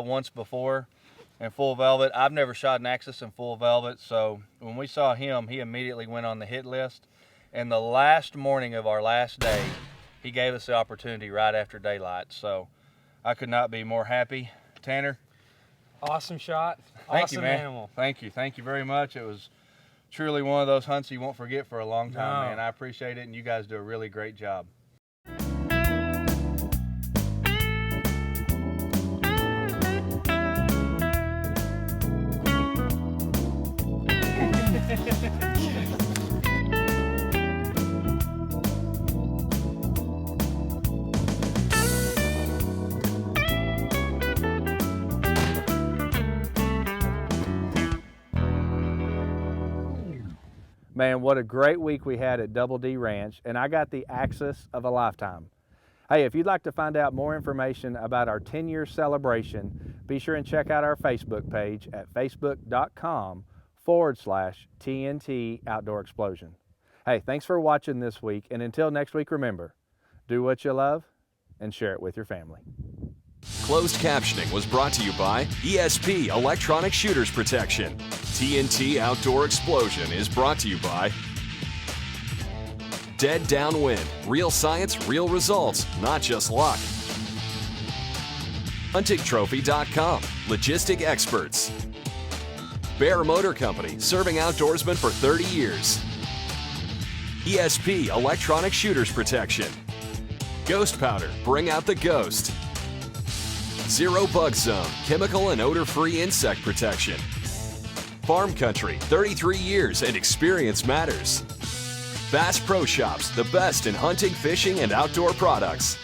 once before in full velvet. I've never shot an Axis in full velvet, so when we saw him, he immediately went on the hit list. And the last morning of our last day, he gave us the opportunity right after daylight. So I could not be more happy. Tanner? Awesome shot. Thank you, man. Animal. Thank you. Thank you very much. It was truly one of those hunts you won't forget for a long time, man. I appreciate it, and you guys do a really great job. Man, what a great week we had at Double D Ranch, and I got the Axis of a lifetime. Hey, if you'd like to find out more information about our 10-year celebration, be sure and check out our Facebook page at facebook.com/TNT Outdoor Explosion. Hey, thanks for watching this week, and until next week, remember, do what you love and share it with your family. Closed captioning was brought to you by ESP Electronic Shooters Protection. TNT Outdoor Explosion is brought to you by Dead Downwind. Real science, real results, not just luck. HuntingTrophy.com. Logistic experts. Bear Motor Company, serving outdoorsmen for 30 years. ESP Electronic Shooters Protection. Ghost Powder, bring out the ghost. Zero Bug Zone, chemical and odor-free insect protection. Farm Country, 33 years and experience matters. Bass Pro Shops, the best in hunting, fishing, and outdoor products.